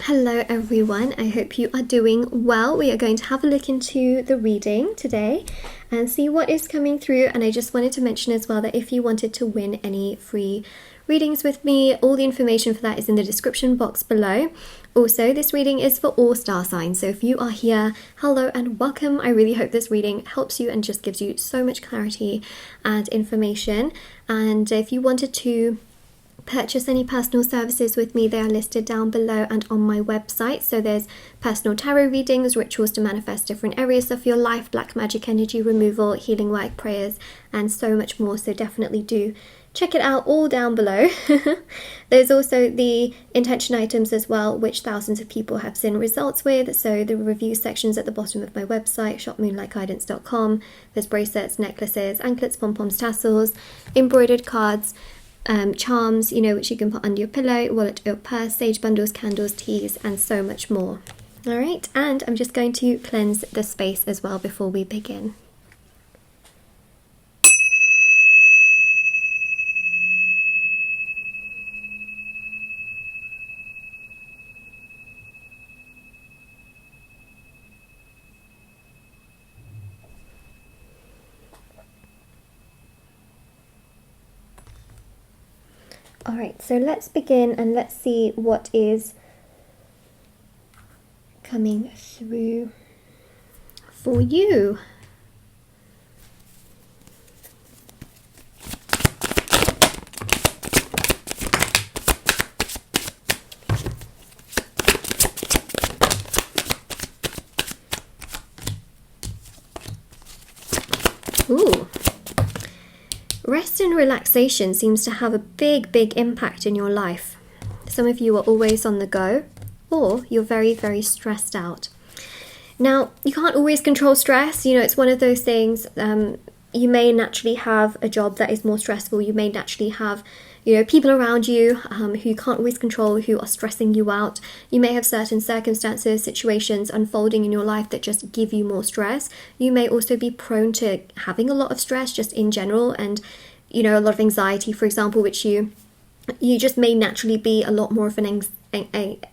Hello everyone, I hope you are doing well. We are going to have a look into the reading today and see what is coming through. And I just wanted to mention as well that if you wanted to win any free readings with me, all the information for that is in the description box below. Also, this reading is for all star signs, so if you are here, hello and welcome. I really hope this reading helps you and just gives you so much clarity and information. And if you wanted to purchase any personal services with me, they are listed down below and on my website. So there's personal tarot readings, rituals to manifest different areas of your life, black magic energy removal, healing work, prayers, and so much more. So definitely do check it out all down below. There's also the intention items as well, which thousands of people have seen results with. So the review section's at the bottom of my website, shopmoonlightguidance.com. There's bracelets, necklaces, anklets, pom-poms, tassels, embroidered cards, charms, which you can put under your pillow, wallet, or purse, sage bundles, candles, teas, and so much more. All right, and I'm just going to cleanse the space as well before we begin. Alright, so let's begin and let's see what is coming through for you. Ooh. Rest and relaxation seems to have a big impact in your life. Some of you are always on the go, or you're very stressed out. Now, you can't always control stress. It's one of those things. You may naturally have a job that is more stressful. You may naturally have, people around you who you can't always control, who are stressing you out. You may have certain circumstances, situations unfolding in your life that just give you more stress. You may also be prone to having a lot of stress just in general, and a lot of anxiety, for example, which you just may naturally be a lot more of an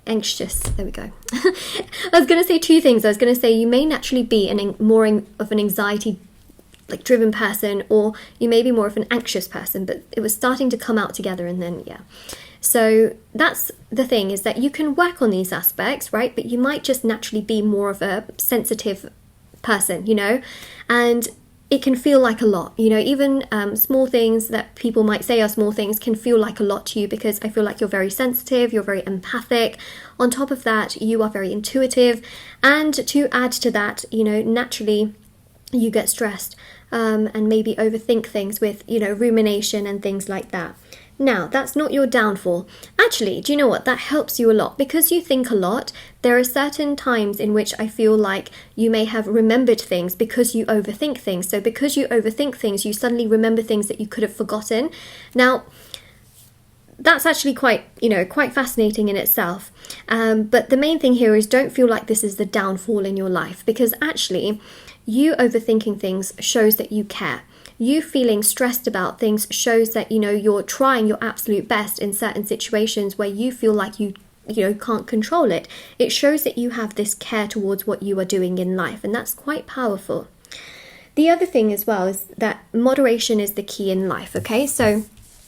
anxious. There we go. I was going to say two things. I was going to say you may naturally be more of an anxiety driven person, or you may be more of an anxious person, but it was starting to come out together, and then so that's the thing, is that you can work on these aspects, right? But you might just naturally be more of a sensitive person, and it can feel like a lot, even small things that people might say are small things can feel like a lot to you, because I feel like you're very sensitive, you're very empathic. On top of that, you are very intuitive, and to add to that, naturally you get stressed and maybe overthink things with, rumination and things like that. Now, that's not your downfall. Actually, do you know what? That helps you a lot. Because you think a lot, there are certain times in which I feel like you may have remembered things because you overthink things. So because you overthink things, you suddenly remember things that you could have forgotten. Now, that's actually quite fascinating in itself. But the main thing here is, don't feel like this is the downfall in your life, because actually you overthinking things shows that you care. You feeling stressed about things shows that, you're trying your absolute best in certain situations where you feel like you can't control it. It shows that you have this care towards what you are doing in life, and that's quite powerful. The other thing as well is that moderation is the key in life, okay? So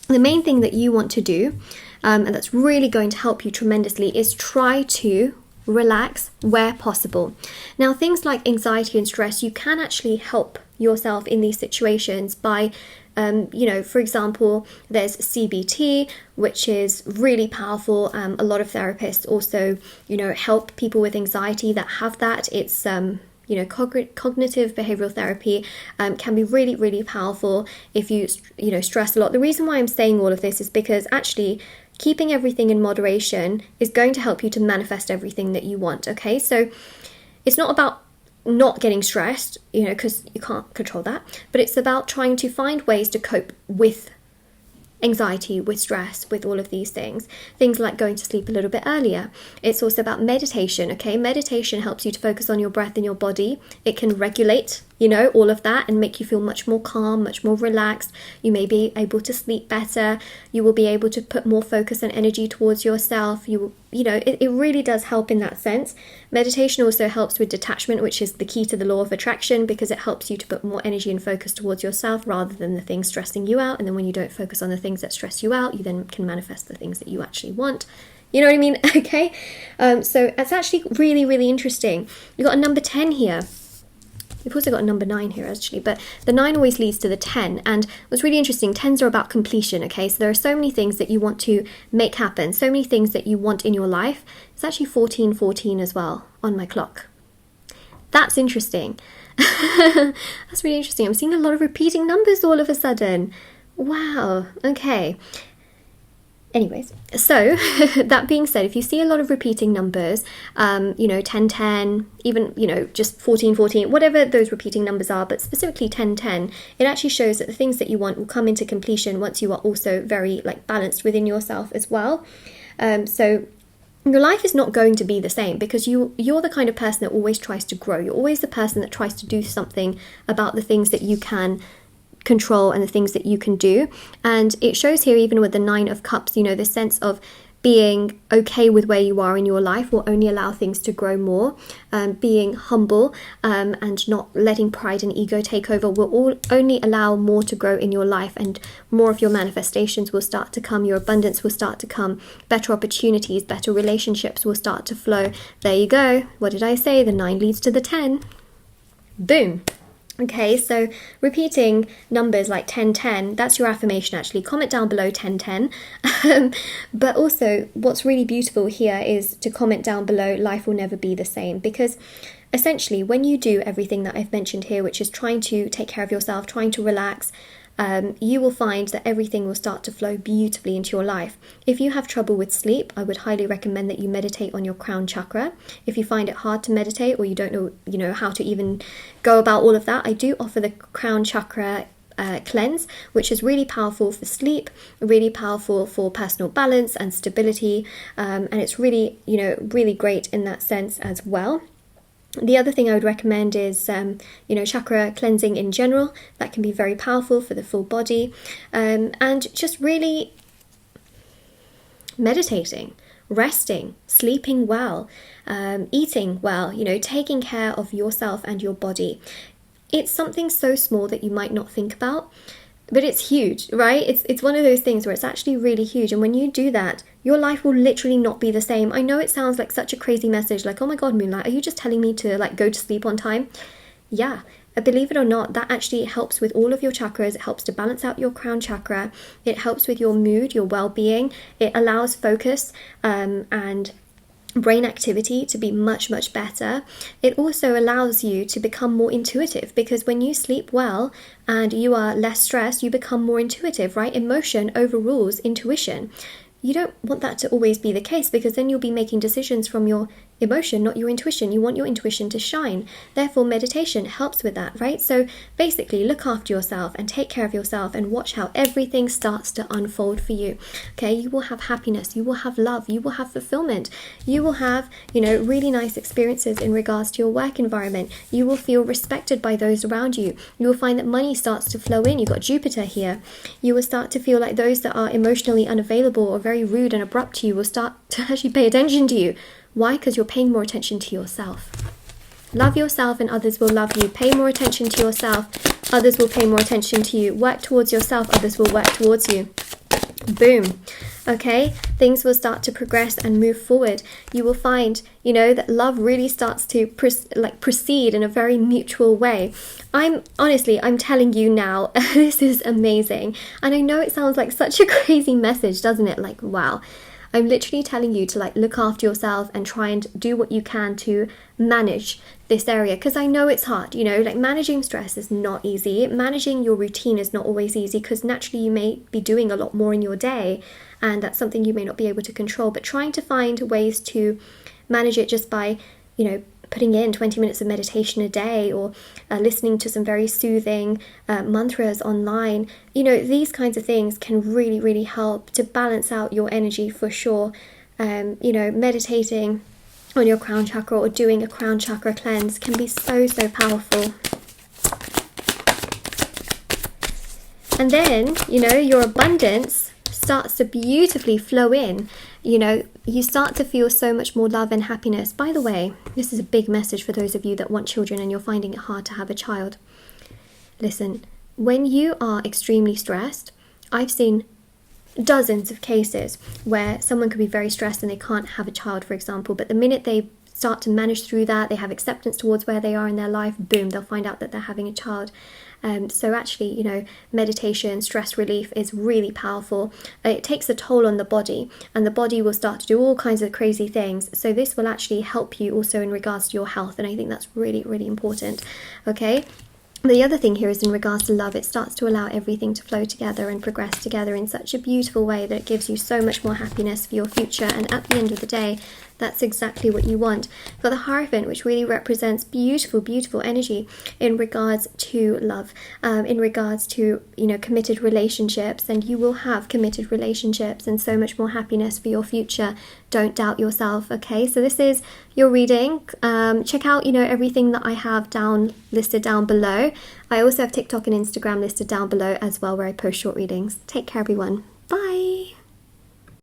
the main thing that you want to do, and that's really going to help you tremendously, is try to relax where possible. Now, things like anxiety and stress, you can actually help yourself in these situations by, for example, there's CBT, which is really powerful. A lot of therapists also, help people with anxiety that have that. It's, cognitive behavioral therapy can be really powerful if you, stress a lot. The reason why I'm saying all of this is because actually keeping everything in moderation is going to help you to manifest everything that you want, okay? So it's not about not getting stressed, because you can't control that, but it's about trying to find ways to cope with anxiety, with stress, with all of these things. Things like going to sleep a little bit earlier. It's also about meditation, okay? Meditation helps you to focus on your breath and your body. It can regulate you know, all of that, and make you feel much more calm, much more relaxed. You may be able to sleep better. You will be able to put more focus and energy towards yourself. You know, it really does help in that sense. Meditation also helps with detachment, which is the key to the law of attraction, because it helps you to put more energy and focus towards yourself rather than the things stressing you out. And then when you don't focus on the things that stress you out, you then can manifest the things that you actually want. You know what I mean? Okay. So it's actually really, really interesting. You've got a number 10 here. We've also got a number 9 here, actually, but the 9 always leads to the 10. And what's really interesting, 10s are about completion, okay? So there are so many things that you want to make happen, so many things that you want in your life. It's actually 1414 as well on my clock. That's interesting. That's really interesting. I'm seeing a lot of repeating numbers all of a sudden. Wow, okay. Anyways, so that being said, if you see a lot of repeating numbers, you know, 1010, even, you know, just 1414, whatever those repeating numbers are, but specifically 1010, it actually shows that the things that you want will come into completion once you are also very like balanced within yourself as well. So your life is not going to be the same, because you're the kind of person that always tries to grow. You're always the person that tries to do something about the things that you can control and the things that you can do. And it shows here, even with the 9 of Cups, you know, the sense of being okay with where you are in your life will only allow things to grow more. Being humble and not letting pride and ego take over will only allow more to grow in your life, and more of your manifestations will start to come, your abundance will start to come, better opportunities, better relationships will start to flow. There you go. What did I say? The 9 leads to the 10. Boom. Okay, so repeating numbers like 1010, that's your affirmation actually. Comment down below 1010. But also what's really beautiful here is to comment down below, life will never be the same. Because essentially when you do everything that I've mentioned here, which is trying to take care of yourself, trying to relax, you will find that everything will start to flow beautifully into your life. If you have trouble with sleep, I would highly recommend that you meditate on your crown chakra. If you find it hard to meditate, or you don't know, you know, how to even go about all of that, I do offer the crown chakra cleanse, which is really powerful for sleep, really powerful for personal balance and stability, and it's really, you know, really great in that sense as well. The other thing I would recommend is, you know, chakra cleansing in general. That can be very powerful for the full body. And just really meditating, resting, sleeping well, eating well, you know, taking care of yourself and your body. It's something so small that you might not think about, but it's huge, right? It's one of those things where it's actually really huge. And when you do that, your life will literally not be the same. I know it sounds like such a crazy message, like, oh my God, Moonlight, are you just telling me to like go to sleep on time? Yeah, believe it or not, that actually helps with all of your chakras. It helps to balance out your crown chakra. It helps with your mood, your well-being. It allows focus and brain activity to be much, much better. It also allows you to become more intuitive, because when you sleep well and you are less stressed, you become more intuitive, right? Emotion overrules intuition. You don't want that to always be the case, because then you'll be making decisions from your emotion, not your intuition. You want your intuition to shine. Therefore, meditation helps with that, right? So basically, look after yourself and take care of yourself, and watch how everything starts to unfold for you. Okay, you will have happiness, you will have love, you will have fulfillment, you will have, you know, really nice experiences in regards to your work environment. You will feel respected by those around you. You will find that money starts to flow in. You've got Jupiter here. You will start to feel like those that are emotionally unavailable or very rude and abrupt to you will start to actually pay attention to you. Why? Because you're paying more attention to yourself. Love yourself and others will love you. Pay more attention to yourself, others will pay more attention to you. Work towards yourself, others will work towards you. Boom. Okay, things will start to progress and move forward. You will find, you know, that love really starts to proceed in a very mutual way. I'm telling you now, this is amazing. And I know it sounds like such a crazy message, doesn't it? Like, wow. I'm literally telling you to like look after yourself and try and do what you can to manage this area, because I know it's hard, you know, like managing stress is not easy. Managing your routine is not always easy, because naturally you may be doing a lot more in your day, and that's something you may not be able to control. But trying to find ways to manage it just by, you know, putting in 20 minutes of meditation a day, or listening to some very soothing mantras online, you know, these kinds of things can really, really help to balance out your energy for sure. You know, meditating on your crown chakra or doing a crown chakra cleanse can be so, so powerful. And then, you know, your abundance starts to beautifully flow in. You know, you start to feel so much more love and happiness. By the way, this is a big message for those of you that want children and you're finding it hard to have a child. Listen, when you are extremely stressed, I've seen dozens of cases where someone could be very stressed and they can't have a child, for example, but the minute they start to manage through that, they have acceptance towards where they are in their life, boom, they'll find out that they're having a child. So actually, you know, meditation, stress relief is really powerful. It takes a toll on the body, and the body will start to do all kinds of crazy things. So this will actually help you also in regards to your health, and I think that's really, really important. Okay. The other thing here is in regards to love, it starts to allow everything to flow together and progress together in such a beautiful way that it gives you so much more happiness for your future. And at the end of the day, that's exactly what you want. For the Hierophant, which really represents beautiful, beautiful energy in regards to love, in regards to, you know, committed relationships, and you will have committed relationships and so much more happiness for your future. Don't doubt yourself. Okay, so this is your reading. Check out, you know, everything that I have listed down below. I also have TikTok and Instagram listed down below as well, where I post short readings. Take care, everyone.